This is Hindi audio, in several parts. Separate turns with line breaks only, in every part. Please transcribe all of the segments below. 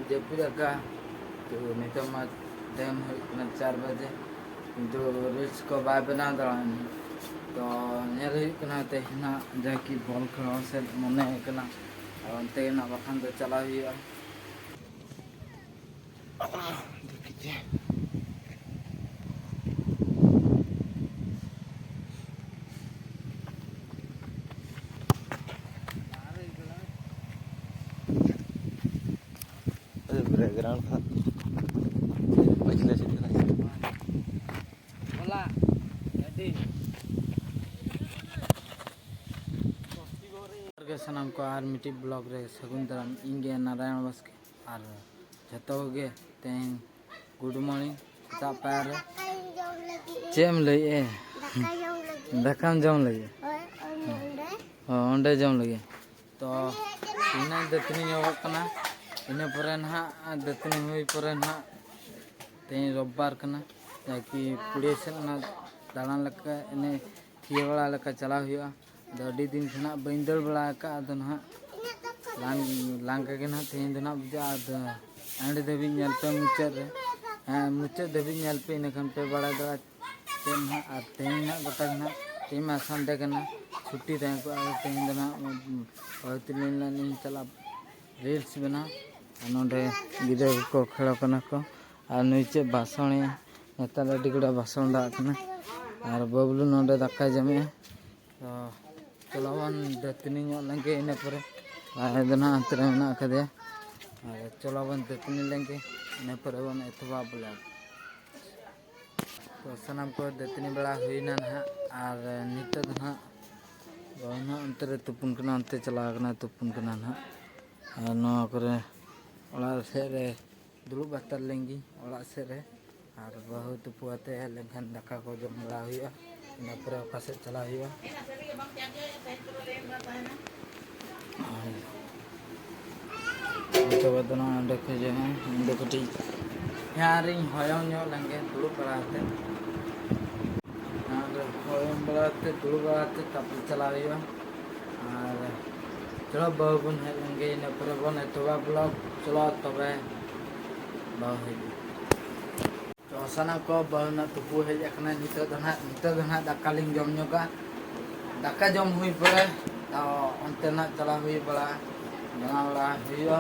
जयपुर का तो नितम टाइम होना 4 बजे किंतु रील्स को बाय बना दानी तो नेलना तेहना जाकि बॉल खेल से मन अंते बखान तो चला हुआ
बैकग्राउंड था पिछले से
बोला रेडी के सनम को आर मिट्टी ब्लॉग रे सगुन दाराम इंगे नारायण बसके और जतो गे तेन गुड मॉर्निंग ता पैर चेम लई दकाम जम लई ओंडे जम लई तो इना दतनी योकना इना परे ना दतनी हुई परे ना तेन रविवार कना ताकि पुड़े से ना दालान लका इने थिए वाला लका चला हुआ अड़ी दिन खना बी दड़ बड़ा अद ना लांग के ना तेहन दो ना बुझा एंड धाबी पे मुचाद मुचाद धाबी पे इनखान पे बड़ा दड़ा चेन ना और तेहन ना गोटा ना तेहन मा संडे कना छुट्टी तहन को तेहन दो ना तीन चला रील्स बना नोडे गिदर को खेल को और नीचे भाषण नेता अड़ी गुड़ा भाषण दाकना और बबलू नोडे दाका जमे तो चलावन दतनी लेंगे इन पर अंत में कदे और चलावन दतनी लेंगे इन पर बन एतवा ब्लॉग तो सामान को दतनी बड़ा हुईना ना और नित ना अंतर तुपुन कना अंते चलावना तुपुन कना ना और ओला से दुड़ूब बातर लेंगी ओला से और बहु तुपुआते लेखान दाका को जम बड़ा हुआ इन पर ओका से चला हुआ तो बदना अंडे को जो है अंडे को टी यहाँ रिंग होयों न्यो लंगे दुड़ूब बड़ाते होयों बड़ाते दुड़ूब बड़ाते तब चला हुआ और चलो बहु बन है लंगे इन पर बन तो ब्लॉग चलो तब बहु तो सना को बहु ना तुपु हेजना नित दाका लिंग जम का दाका जम हुई पड़े तो अंते ना चला हुई बड़ा बना बड़ा हुआ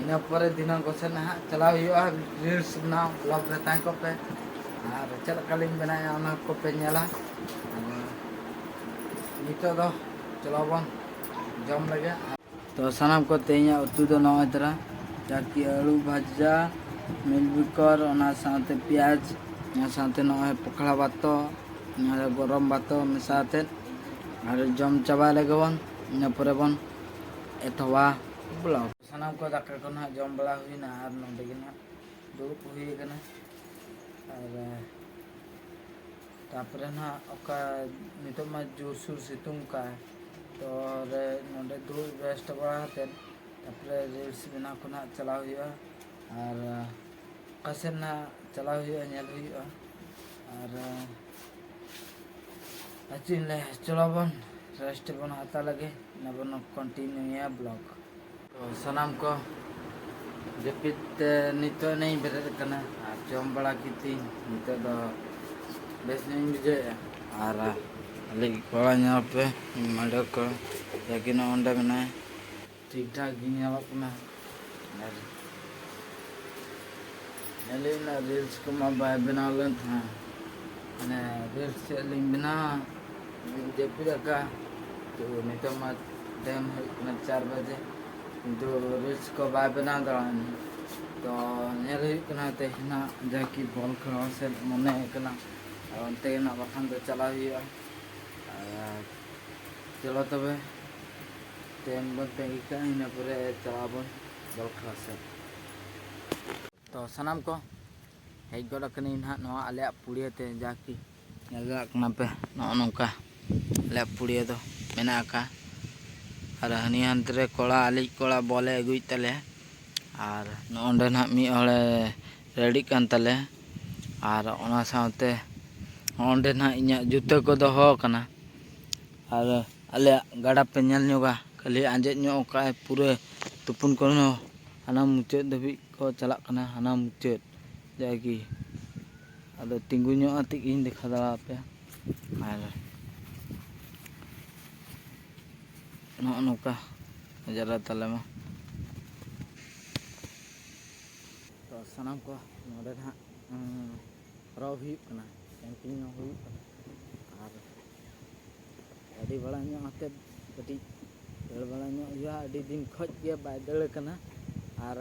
इन पर दिन को से ना चला हुआ रील्स बना ब्लॉग रहता को पे और चलका लिंग बनाया ना को पे नेला नित दो चलो बन जम लगे तो सानाम को तेया उतु दो नवा तरह जाकि आलू भाजा मिलबिकर साथे प्याज साथे नवा पखड़ा बातो गरम बातो मिसाते और जम चाबा लगे बन इन पर बन एतवा ब्लॉग सानाम को दाका को ना जम बड़ा हुईना और नोडे ना दुड़ूब हुई कना और तापरे ना ओका नितो मा जोर सुर सितुंग का तो नोडे दुड़ूब रेस्ट बड़ा हते तापरे रील्स बना को ना चला हुआ और कसे ना चला हुआ नेल हुआ और अचिन ले चलो बन रेस्ट बन हाता लगे ना बन कंटिन्यू या ब्लॉग तो सनाम को जपित नित नहीं बेरे कना जम बड़ा की नित दो बेस नहीं बुझे और अली कोड़ा यहाँ पे मर्डर को लेकिन अंडे में ठीक ठाक गिना रील्स को मैं बाय बना लें था रील्स लिंक बना जयपुर का तो नितम टाइम होना 4 बजे किंतु रील्स को बाय बना दानी तो नेलना तेहना जाकि बॉल खेल से मन अंते बखान तो चला हुआ चलो तब तेन बन तेंगिका इन पर चला बन बॉल खेल से तो सानाम को हेज गोदा कनी ना आले पुड़ियाते जाकि नेलना पे नौका आले पुड़िया दो मेना का और हनी हानते कोड़ा आली कोड़ा बॉले अगुई तले और नोंडे ना मी हड़े रेडी कान तले और ओना साथे ओंडे ना इना जुते को दोहो कना और आले गाड़ा पे नेल न्योगा खाली आंजे न्यो का पूरे तुपुन को हाना मुचाद धाबी को चलाक कना हाना मुचाद जागी अदो तिंगु ᱧᱚᱜ आते ᱤᱧ देखा दाड़ा पे और नौका नजारा तले में तो सानाम को नोडे ना हरो हुयुग कना कैंपिंग हुयुग कना और अड़ी बड़ा ᱧᱚᱜ आते कटी दल बड़ा ᱧᱚᱜ हुआ अड़ी दिन खज के बाय दल कना और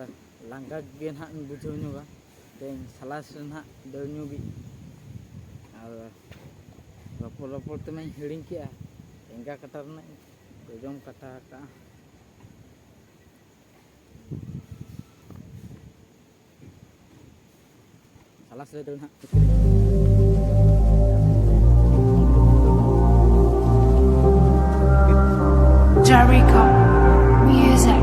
लांगा गे ना बुझाव ᱧᱚᱜा तें सलास ना दल ᱧᱚᱜि और रपड़ रपड़ तमें हिड़िंग के एंगा कटा रना जम कटा का सलास रे दल ना
Jericho music.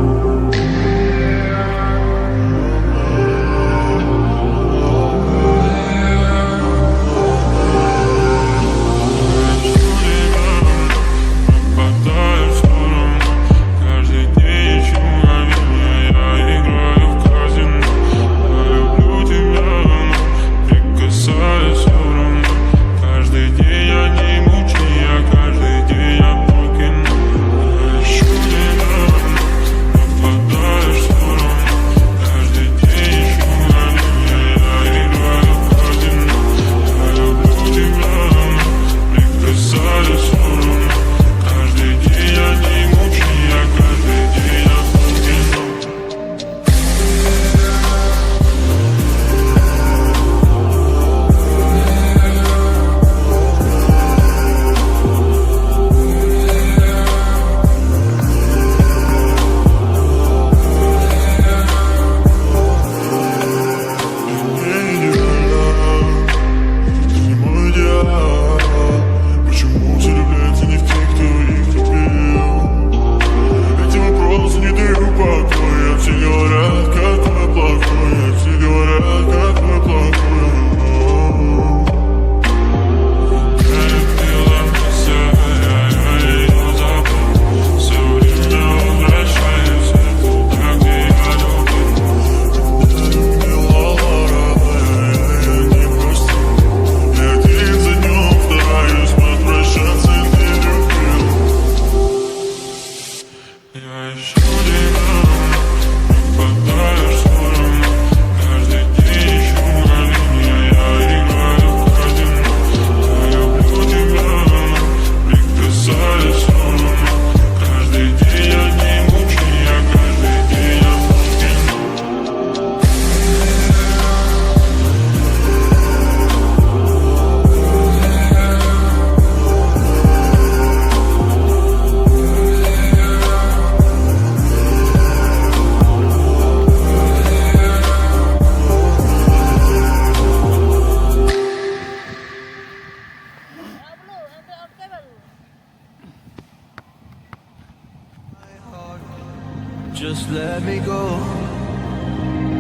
Just let me go,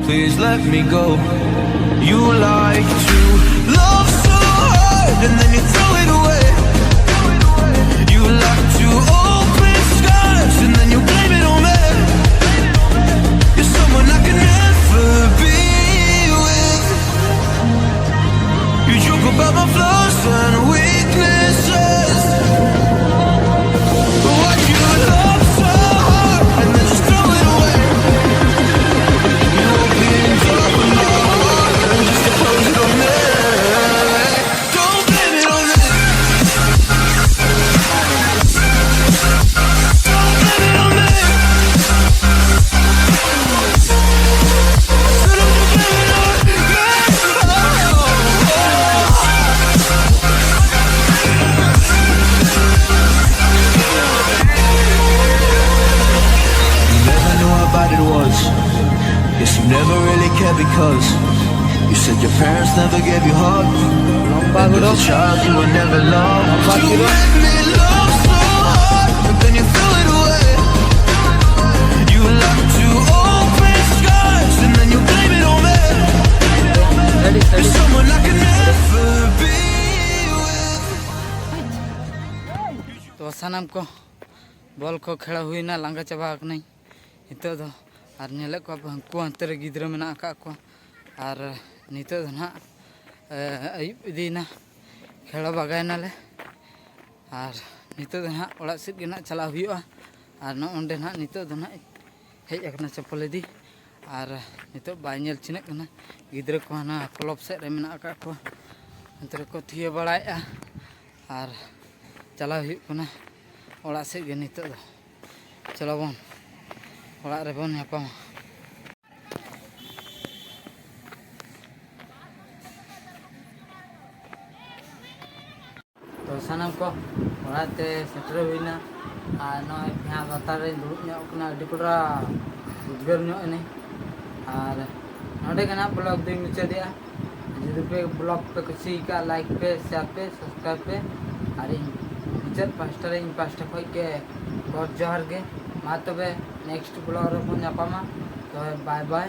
please let me go. You like to love so hard and then you throw it away. You like to open skies and then you blame it on me. You're someone I can never be with. You joke about my flaws and weaknesses. Why do you love so hard and then just throw it away? You opened up my heart and just to close it on me. Don't blame it on me. Don't blame it on me. So don't you blame it on me. You never knew how bad it was. Guess you never really cared because you said your parents never gave you hugs. And as a child you were never loved. You made me love so hard, but then you threw it away. You like to open skies and then you blame it on me. You're someone I can never be with.
तो सानाम को बॉल को खेला हुई ना लांगा चाबा नहीं हितो दो ᱟᱨ ᱧᱮᱞᱮᱫ ᱠᱚᱣᱟ ᱯᱮ ᱦᱟᱹᱱᱠᱩ ᱦᱟᱱᱛᱮ ᱨᱮ ᱜᱤᱫᱽᱨᱟᱹ ᱢᱮᱱᱟᱜ ᱟᱠᱟᱫ ᱠᱚᱣᱟ ᱟᱨ ᱱᱤᱛᱚᱜ ᱫᱚ ᱱᱟᱦᱟᱜ ᱟᱹᱭᱩᱵ ᱤᱫᱤᱭᱮᱱᱟ ᱠᱷᱮᱲᱚ ᱵᱟᱜᱟᱭᱱᱟᱞᱮ ᱟᱨ ᱱᱤᱛᱚᱜ ᱫᱚ ᱱᱟᱦᱟᱜ ᱚᱲᱟᱜ ᱥᱮᱫ ᱜᱮ ᱱᱟᱦᱟᱜ ᱪᱟᱞᱟᱜ ᱦᱩᱭᱩᱜᱼᱟ ᱟᱨ ᱱᱚᱜᱼᱚᱸᱰᱮ ᱱᱟᱦᱟᱜ ᱱᱤᱛᱚᱜ ᱫᱚ ᱱᱟᱦᱟᱜ ᱦᱮᱡ ᱟᱠᱟᱱᱟ ᱪᱟᱯᱚᱞ ᱤᱫᱤ ᱟᱨ ᱱᱤᱛᱚᱜ ᱵᱟᱭ ᱧᱮᱞ ᱪᱤᱱᱟᱹᱜ ᱠᱟᱱᱟ ᱜᱤᱫᱽᱨᱟᱹ ᱠᱚ ᱦᱟᱱᱟ ᱠᱞᱚᱵ ᱥᱮᱫ ᱨᱮ ᱢᱮᱱᱟᱜ ᱟᱠᱟᱫ ᱠᱚᱣᱟ ᱚᱱᱛᱮ ᱨᱮᱠᱚ ᱛᱷᱤᱭᱟᱹ ᱵᱟᱲᱟᱭᱮᱫᱼᱟ ᱟᱨ ᱪᱟᱞᱟᱣ ᱦᱩᱭᱩᱜ ᱠᱟᱱᱟ ᱚᱲᱟᱜ ᱥᱮᱫ ᱜᱮ ᱱᱤᱛᱚᱜ ᱫᱚ ᱪᱚᱞᱚ ᱵᱚᱱ ᱚᱲᱟᱜ ᱨᱮᱵᱚᱱ ᱧᱟᱯᱟᱢᱟ ᱛᱚ ᱥᱟᱱᱟᱢ ᱠᱚ ᱚᱲᱟᱜ ᱛᱮ ᱥᱮᱴᱮᱨ ᱦᱩᱭᱱᱟ ᱟᱨ ᱱᱚᱜᱼᱚᱭ ᱯᱷᱮᱱ ᱞᱟᱛᱟᱨ ᱨᱮᱧ ᱫᱩᱲᱩᱵ ᱧᱚᱜ ᱠᱟᱱᱟ ᱟᱹᱰᱤ ᱠᱚᱰᱨᱟ ᱩᱫᱽᱜᱟᱹᱨ ᱧᱚᱜ ᱮᱱᱟᱹᱧ ᱟᱨ ᱱᱚᱰᱮ ᱜᱮ ᱱᱟᱦᱟᱜ ᱵᱞᱚᱜ ᱫᱚᱧ ᱢᱩᱪᱟᱹᱫᱮᱜᱼᱟ ᱡᱩᱫᱤ ᱯᱮ ᱵᱞᱚᱜ ᱯᱮ ᱠᱩᱥᱤᱭᱟᱠᱟᱜ ᱞᱟᱭᱤᱠ ᱯᱮ ᱥᱮᱭᱟᱨ ᱯᱮ ᱥᱟᱵᱥᱠᱨᱟइब ᱯᱮ ᱟᱨ ᱤᱧ ᱢᱩᱪᱟᱹᱫ ᱯᱟᱥᱴᱟ ᱨᱮ ᱤᱧ ᱯᱟᱥᱴᱟ ᱠᱷᱚᱡ ᱜᱮ ᱜᱚᱰ ᱡᱚᱦᱟᱨ ᱜᱮ ᱢᱟ ᱛᱚᱵᱮ ᱱᱮᱠᱥᱴ ᱵᱞᱚᱜ ᱨᱮᱵᱚᱱ ᱧᱟᱯᱟᱢᱟ ᱛᱚᱵᱮ ᱵᱟᱭ ᱵᱟᱭ